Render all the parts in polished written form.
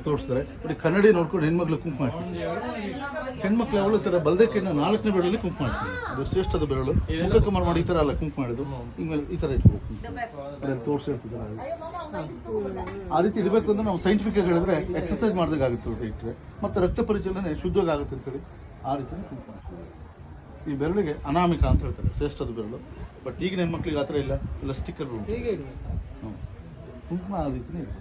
ತೋರಿಸ್ತಾರೆ ನೋಡಿ, ಕನ್ನಡಿ ನೋಡ್ಕೊಂಡು ಹೆಣ್ಮಕ್ಳು ಕುಂಕುಮ ಮಾಡ್ತೀವಿ. ಹೆಣ್ಮಕ್ಳು ಅವಳು ಥರ ಬಲ್ದಕ್ಕಿಂತ 4ನೇ ಬೆರಳಲ್ಲಿ ಕುಂಕುಮ ಮಾಡ್ತೀವಿ. ಅದು ಶ್ರೇಷ್ಠದ ಬೆರಳು. ಮುಖಕ್ಕೆ ಮಾಡಿ ಈ ಥರ ಅಲ್ಲ ಕುಂಕುಮ ಮಾಡೋದು, ಹಿಂಗೆ ಈ ಥರ ಇಟ್ಬೇಕು. ತೋರಿಸಿರ್ತಿದ್ದಾರೆ ಆ ರೀತಿ ಇಡಬೇಕು ಅಂದ್ರೆ ನಾವು ಸೈಂಟಿಫಿಕ್ ಆಗಿ ಹೇಳಿದ್ರೆ ಎಕ್ಸರ್ಸೈಸ್ ಮಾಡಿದಾಗ ಆಗುತ್ತೆ ಇಟ್ಟರೆ, ಮತ್ತು ರಕ್ತ ಪರಿಚಲನೆ ಶುದ್ಧವಾಗಿ ಆಗುತ್ತೆ ಅಂತ ಹೇಳಿ ಆ ರೀತಿ ಕುಂಕುಮ ಮಾಡ್ತೀವಿ. ಈ ಬೆರಳಿಗೆ ಅನಾಮಿಕ ಅಂತ ಹೇಳ್ತಾರೆ, ಶ್ರೇಷ್ಠದ ಬೆರಳು. ಬಟ್ ಈಗಿನ ಹೆಣ್ಮಕ್ಳಿಗೆ ಆ ಥರ ಇಲ್ಲ, ಎಲ್ಲ ಸ್ಟಿಕ್ಕರ್ ಕುಂಕುಮ ಆ ರೀತಿನೇ ಇದೆ.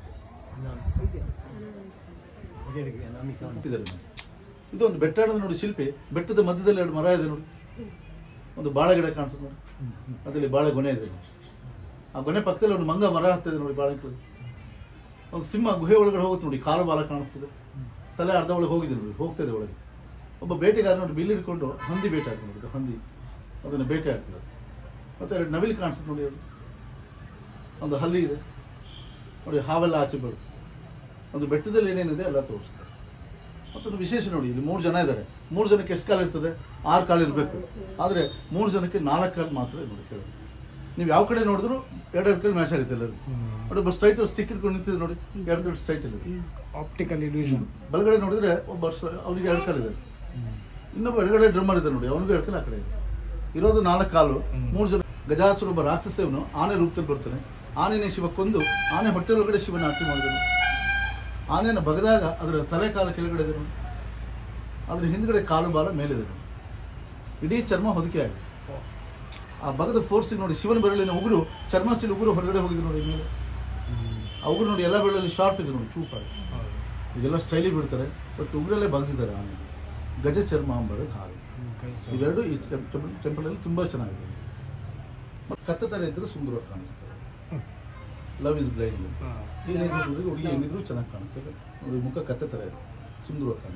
ಇದೊಂದು ಬೆಟ್ಟ ನೋಡಿ, ಶಿಲ್ಪಿ ಬೆಟ್ಟದ ಮಧ್ಯದಲ್ಲಿ 2 ಮರ ಇದೆ ನೋಡಿ, ಒಂದು ಬಾಳೆ ಗಿಡ ಕಾಣಿಸುತ್ತೆ ನೋಡಿ, ಅದರಲ್ಲಿ ಬಾಳೆ ಗೊನೆ ಇದೆ ನೋಡಿ. ಆ ಗೊನೆ ಪಕ್ಕದಲ್ಲಿ ಒಂದು ಮಂಗ ಮರ ಹತ್ತಿದೆ ನೋಡಿ, ಬಾಳೆ ಗಿಡ. ಒಂದು ಸಿಂಹ ಗುಹೆ ಒಳಗಡೆ ಹೋಗುತ್ತೆ ನೋಡಿ, ಕಾಲು ಬಾಲ ಕಾಣಿಸ್ತದೆ, ತಲೆ ಅರ್ಧ ಒಳಗೆ ಹೋಗಿದೆ ನೋಡಿ, ಹೋಗ್ತದೆ ಒಳಗೆ. ಒಬ್ಬ ಬೇಟೆಗಾರ ನೋಡಿ ಬಿಲ್ಲಿ ಹಿಡ್ಕೊಂಡು ಹಂದಿ ಬೇಟೆ ಆಡ್ತಾರೆ ನೋಡಿ, ಹಂದಿ ಅದನ್ನು ಬೇಟೆ ಆಡ್ತದೆ. ಮತ್ತು 2 ನವಿಲು ಕಾಣಿಸುತ್ತೆ ನೋಡಿ, ಅದು ಒಂದು ಹಲ್ಲಿ ಇದೆ ನೋಡಿ, ಹಾವೆಲ್ಲ ಆಚೆ ಬರುತ್ತೆ. ಒಂದು ಬೆಟ್ಟದಲ್ಲಿ ಏನೇನಿದೆ ಎಲ್ಲ ತೋರಿಸ್ತಾರೆ. ಮತ್ತೊಂದು ವಿಶೇಷ ನೋಡಿ, ಇಲ್ಲಿ 3 ಜನ ಇದ್ದಾರೆ. 3 ಜನಕ್ಕೆ ಎಷ್ಟು ಕಾಲು ಇರ್ತದೆ? 6 ಕಾಲು ಇರಬೇಕು. ಆದರೆ 3 ಜನಕ್ಕೆ 4 ಕಾಲು ಮಾತ್ರ ನೋಡಿ ಕೇಳಿ. ನೀವು ಯಾವ ಕಡೆ ನೋಡಿದ್ರು 2 ಕಾಲು ಮ್ಯಾಚ್ ಆಗುತ್ತೆ ಎಲ್ಲರೂ ನೋಡಿ. ಬಸ್ ಸ್ಟ್ರೈಟ್ ಸ್ಟಿಕ್ ಇಟ್ಕೊಂಡು ನಿಂತಿದೆ ನೋಡಿ, 2 ಕಾಲು ಸ್ಟ್ರೈಟ್ ಇದೆ. Optical illusion. ಬಲಗಡೆ ನೋಡಿದ್ರೆ ಒಬ್ಬ ಅವನಿಗೆ 2 ಕಾಲು ಇದೆ, ಇನ್ನೊಬ್ಬ ಎಡಗಡೆ ಡ್ರಮ್ಮರ್ ಇದೆ ನೋಡಿ, ಅವನಿಗೂ 2 ಕಾಲು ಆ ಕಡೆ ಇದೆ. ಇರೋದು 4 ಕಾಲು. 3 ಜನ. ಗಜಾಸುರ ಒಬ್ಬ ರಾಕ್ಷಸವನು ಆನೆ ರೂಪದಲ್ಲಿ ಬರ್ತಾನೆ. ಆನೆನೇ ಶಿವ ಕೊಂದು ಆನೆ ಹೊಟ್ಟೆ ಒಳಗಡೆ ಶಿವನ ಆರತಿ ಮಾಡಿದನು. ಆನೆಯನ್ನು ಬಗದಾಗ ಅದರ ತಲೆ ಕಾಲು ಕೆಳಗಡೆ ಇದೆ ನೋಡಿ, ಅದರ ಹಿಂದ್ಗಡೆ ಕಾಲು ಬಾಲ ಮೇಲಿದೆ ನೋಡಿ, ಇಡೀ ಚರ್ಮ ಹೊದಿಕೆ ಆಗಿದೆ. ಆ ಬಗದ ಫೋರ್ಸಿಗೆ ನೋಡಿ, ಶಿವನ ಬೆರಳಿನ ಉಗುರು, ಚರ್ಮಸಿಲ್ ಉಗುರು ಹೊರಗಡೆ ಹೋಗಿದೆ ನೋಡಿ ಮೇಲೆ. ಆ ಉಗುರು ನೋಡಿ ಎಲ್ಲ ಬೆರಳಲ್ಲಿ ಶಾರ್ಪ್ ಇದೆ ನೋಡಿ, ಚೂಪಾಗಿ. ಇದೆಲ್ಲ ಸ್ಟೈಲಿಗೆ ಬಿಡ್ತಾರೆ, ಬಟ್ ಉಗುರಲ್ಲೇ ಬಗ್ದಿದ್ದಾರೆ ಆನೆ. ಗಜ ಚರ್ಮ ಅಂಬರದ ಹಾಗೆ ಇವೆರಡು ಈ ಟೆಂಪಲಲ್ಲಿ ತುಂಬ ಚೆನ್ನಾಗಿದೆ. ಮತ್ತು ಕತ್ತ ಥರ ಇದ್ದರೂ ಸುಂದರವಾಗಿ ಕಾಣಿಸ್ತಾರೆ. Love is blind. ಟೀನೇಜ್ ಹುಡುಗಿ ಹೆಂಗಿದ್ರು ಚೆನ್ನಾಗಿ ಕಾಣಿಸ್ತದೆ ನೋಡಿ, ಮುಖ ಕತ್ತೆ ಥರ ಇದೆ, ಸುಂದರವಾಗಿ ಕಾಣಿಸ್ತದೆ.